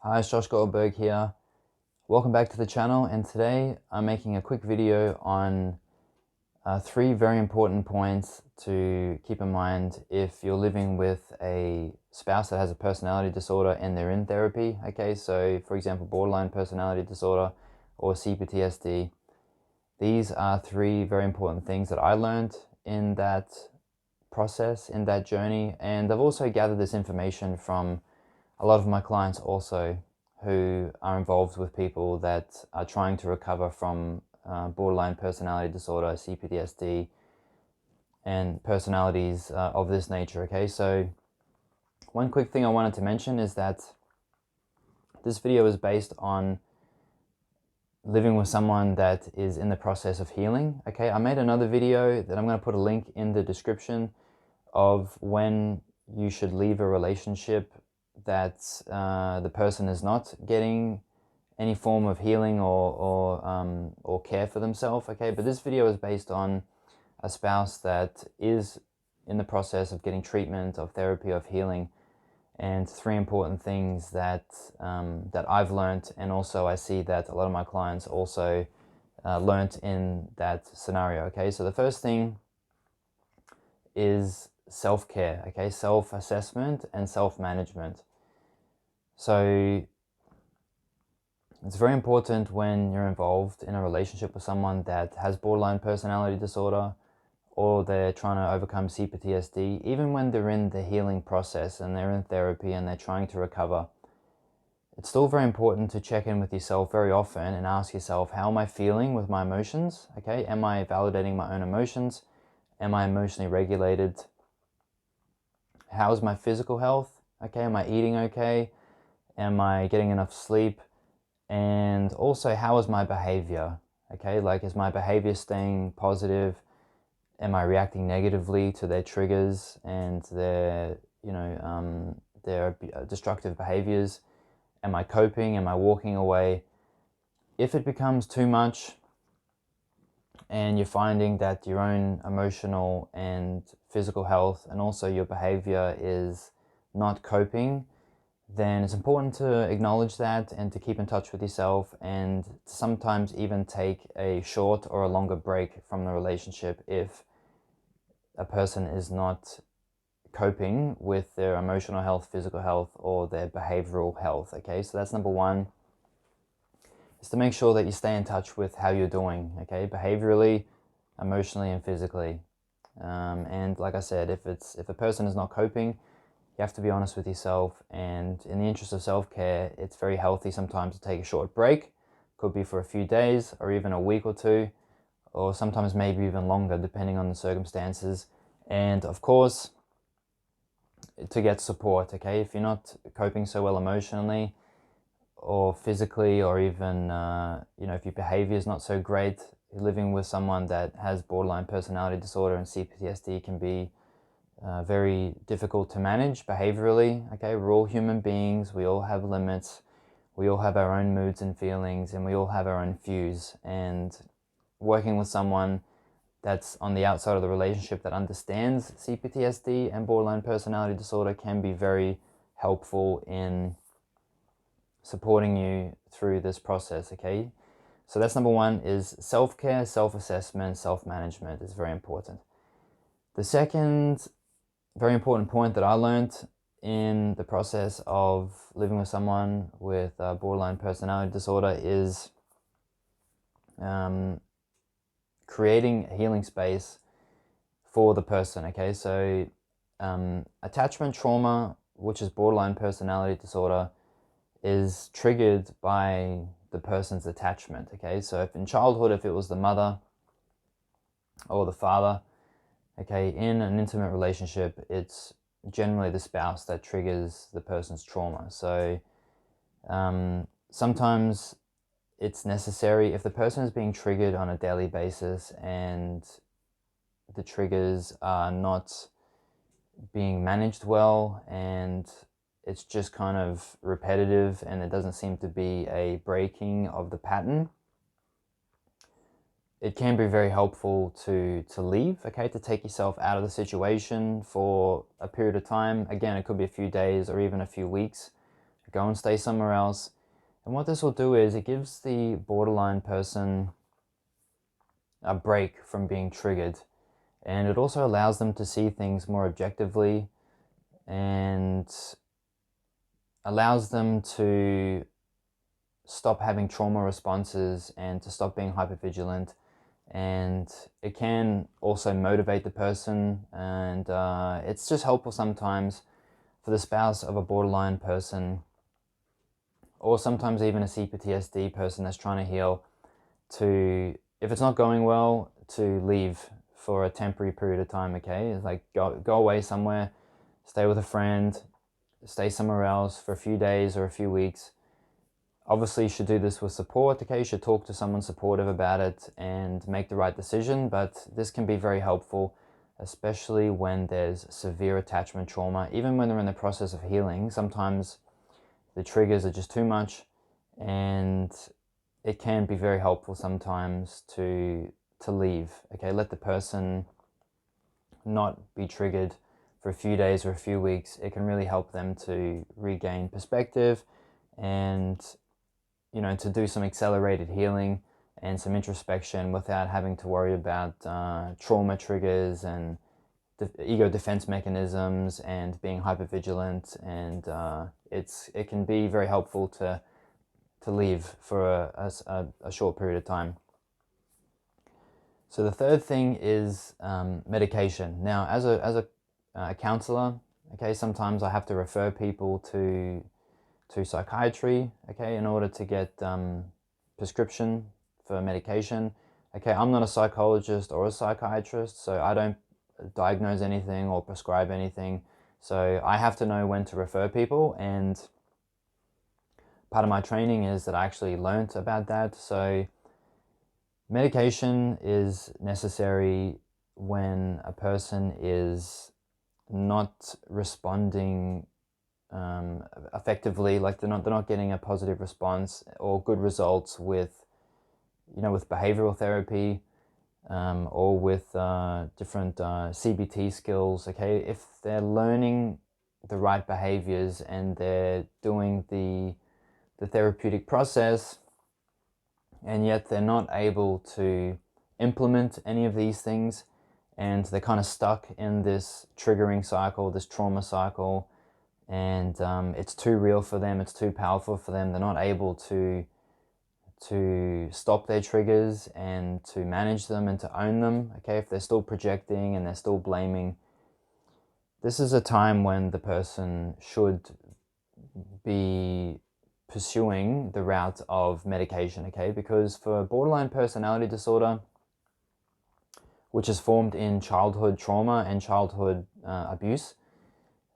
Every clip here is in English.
Hi, it's Josh Goldberg here. Welcome back to the channel, and today I'm making a quick video on three very important points to keep in mind if you're living with a spouse that has a personality disorder and they're in therapy. Okay, so for example, borderline personality disorder or CPTSD. These are three very important things that I learned in that process, in that journey, and I've also gathered this information from a lot of my clients also who are involved with people that are trying to recover from borderline personality disorder, CPTSD, and personalities of this nature. Okay, so one quick thing I wanted to mention is that this video is based on living with someone that is in the process of healing. Okay, I made another video that I'm going to put a link in the description of when you should leave a relationship that the person is not getting any form of healing or care for themselves. Okay, but this video is based on a spouse that is in the process of getting treatment, of therapy, of healing, and three important things that that I've learned, and also I see that a lot of my clients also learnt in that scenario. Okay, so the first thing is self-care. Okay, self-assessment and self-management. So it's very important when you're involved in a relationship with someone that has borderline personality disorder or they're trying to overcome CPTSD, even when they're in the healing process and they're in therapy and they're trying to recover, it's still very important to check in with yourself very often and ask yourself, how am I feeling with my emotions? Okay, am I validating my own emotions? Am I emotionally regulated? How's my physical health? Okay, am I eating okay? Am I getting enough sleep? And also, how is my behavior? Okay, like, is my behavior staying positive? Am I reacting negatively to their triggers and their destructive behaviors? Am I coping? Am I walking away? If it becomes too much and you're finding that your own emotional and physical health and also your behavior is not coping, then it's important to acknowledge that and to keep in touch with yourself, and sometimes even take a short or a longer break from the relationship if a person is not coping with their emotional health, physical health, or their behavioral health. Okay, so that's number one, is to make sure that you stay in touch with how you're doing, okay, behaviorally, emotionally, and physically. And like I said, if a person is not coping, you have to be honest with yourself, and in the interest of self-care, it's very healthy sometimes to take a short break. Could be for a few days or even a week or two, or sometimes maybe even longer depending on the circumstances. And of course, to get support. Okay, if you're not coping so well emotionally or physically, or even if your behavior is not so great, living with someone that has borderline personality disorder and CPTSD can be very difficult to manage behaviorally. Okay, we're all human beings, we all have limits, we all have our own moods and feelings, and we all have our own fuse. And working with someone that's on the outside of the relationship that understands CPTSD and borderline personality disorder can be very helpful in supporting you through this process. Okay, so that's number one, is self-care, self-assessment, self-management is very important. The second very important point that I learned in the process of living with someone with borderline personality disorder is creating a healing space for the person. Okay, so attachment trauma, which is borderline personality disorder, is triggered by the person's attachment. Okay, so if in childhood, if it was the mother or the father, okay, in an intimate relationship, it's generally the spouse that triggers the person's trauma. So sometimes it's necessary, if the person is being triggered on a daily basis and the triggers are not being managed well, and it's just kind of repetitive and it doesn't seem to be a breaking of the pattern, it can be very helpful to leave, okay, to take yourself out of the situation for a period of time. Again, it could be a few days or even a few weeks, go and stay somewhere else. And what this will do is it gives the borderline person a break from being triggered, and it also allows them to see things more objectively and allows them to stop having trauma responses and to stop being hypervigilant. And it can also motivate the person, and it's just helpful sometimes for the spouse of a borderline person, or sometimes even a CPTSD person that's trying to heal, to, if it's not going well, to leave for a temporary period of time. Okay, it's like go away somewhere, stay with a friend, stay somewhere else for a few days or a few weeks. Obviously, you should do this with support. Okay, you should talk to someone supportive about it and make the right decision, but this can be very helpful, especially when there's severe attachment trauma. Even when they're in the process of healing, sometimes the triggers are just too much, and it can be very helpful sometimes to leave. Okay, let the person not be triggered for a few days or a few weeks. It can really help them to regain perspective and, you know, to do some accelerated healing and some introspection without having to worry about trauma triggers and ego defense mechanisms and being hypervigilant. And it can be very helpful to leave for a short period of time. So the third thing is medication. Now, as a counselor, okay, sometimes I have to refer people to psychiatry, okay, in order to get prescription for medication. Okay, I'm not a psychologist or a psychiatrist, so I don't diagnose anything or prescribe anything. So I have to know when to refer people, and part of my training is that I actually learnt about that. So medication is necessary when a person is not responding effectively, like they're not getting a positive response or good results with, you know, with behavioral therapy, or with different CBT skills. Okay, if they're learning the right behaviors and they're doing the therapeutic process, and yet they're not able to implement any of these things, and they're kind of stuck in this triggering cycle, this trauma cycle, and it's too real for them, it's too powerful for them, they're not able to stop their triggers and to manage them and to own them. Okay, if they're still projecting and they're still blaming, this is a time when the person should be pursuing the route of medication. Okay, because for borderline personality disorder, which is formed in childhood trauma and childhood abuse,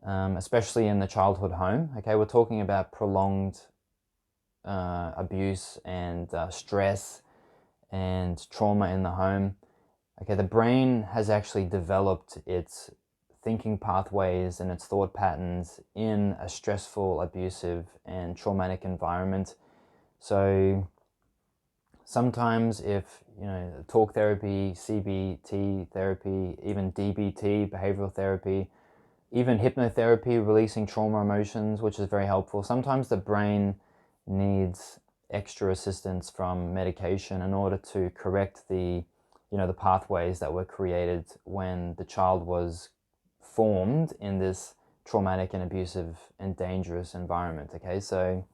especially in the childhood home, okay, we're talking about prolonged abuse and stress and trauma in the home. Okay, the brain has actually developed its thinking pathways and its thought patterns in a stressful, abusive, and traumatic environment. So sometimes, if, you know, talk therapy, CBT therapy, even DBT, behavioral therapy, even hypnotherapy, releasing trauma emotions, which is very helpful, sometimes the brain needs extra assistance from medication in order to correct the, you know, the pathways that were created when the child was formed in this traumatic and abusive and dangerous environment. Okay, so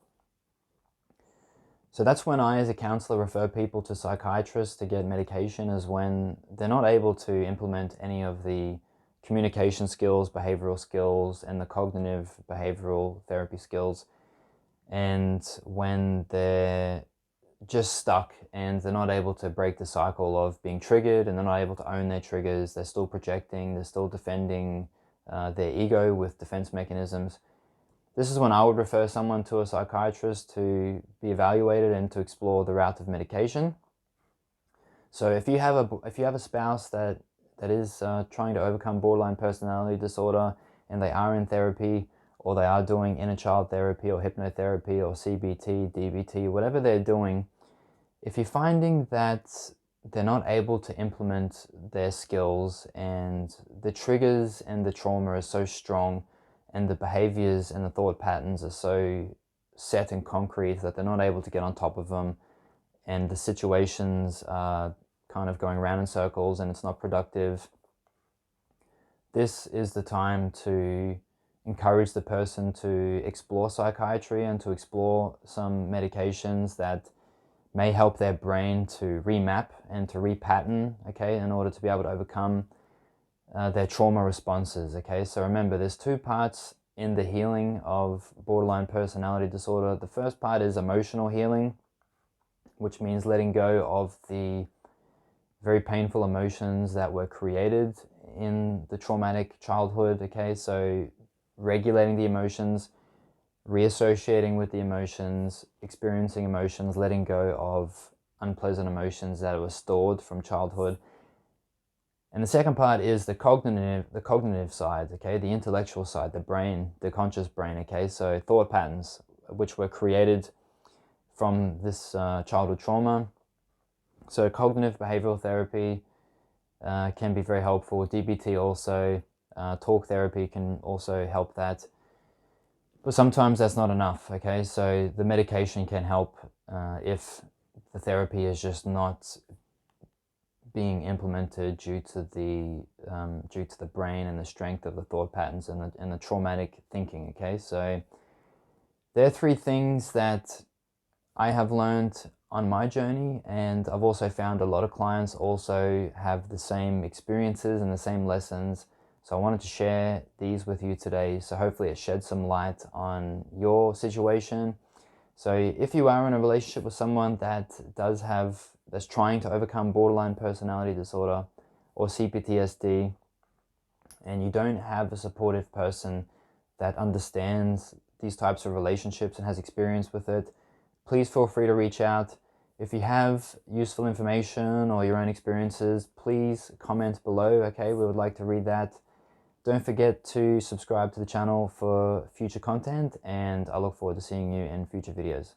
that's when I, as a counselor, refer people to psychiatrists to get medication, is when they're not able to implement any of the communication skills, behavioral skills, and the cognitive behavioral therapy skills, and when they're just stuck and they're not able to break the cycle of being triggered, and they're not able to own their triggers, they're still projecting, they're still defending their ego with defense mechanisms. This is when I would refer someone to a psychiatrist to be evaluated and to explore the route of medication. So if you have a spouse that is trying to overcome borderline personality disorder, and they are in therapy, or they are doing inner child therapy or hypnotherapy or CBT, DBT, whatever they're doing, if you're finding that they're not able to implement their skills and the triggers and the trauma is so strong and the behaviors and the thought patterns are so set in concrete, that they're not able to get on top of them, and the situations are kind of going round in circles and it's not productive, this is the time to encourage the person to explore psychiatry and to explore some medications that may help their brain to remap and to repattern, okay, in order to be able to overcome their trauma responses, okay? So remember, there's two parts in the healing of borderline personality disorder. The first part is emotional healing, which means letting go of the very painful emotions that were created in the traumatic childhood, okay? So regulating the emotions, reassociating with the emotions, experiencing emotions, letting go of unpleasant emotions that were stored from childhood. And the second part is the cognitive side, okay? The intellectual side, the brain, the conscious brain, okay? So thought patterns, which were created from this childhood trauma. So cognitive behavioral therapy can be very helpful. DBT also, talk therapy can also help that. But sometimes that's not enough, okay? So the medication can help if the therapy is just not being implemented due to the brain and the strength of the thought patterns and the traumatic thinking, okay? So there are three things that I have learned on my journey, and I've also found a lot of clients also have the same experiences and the same lessons. So I wanted to share these with you today, so hopefully it sheds some light on your situation. So if you are in a relationship with someone that's trying to overcome borderline personality disorder or CPTSD, and you don't have a supportive person that understands these types of relationships and has experience with it, please feel free to reach out. If you have useful information or your own experiences, please comment below, okay? We would like to read that. Don't forget to subscribe to the channel for future content, and I look forward to seeing you in future videos.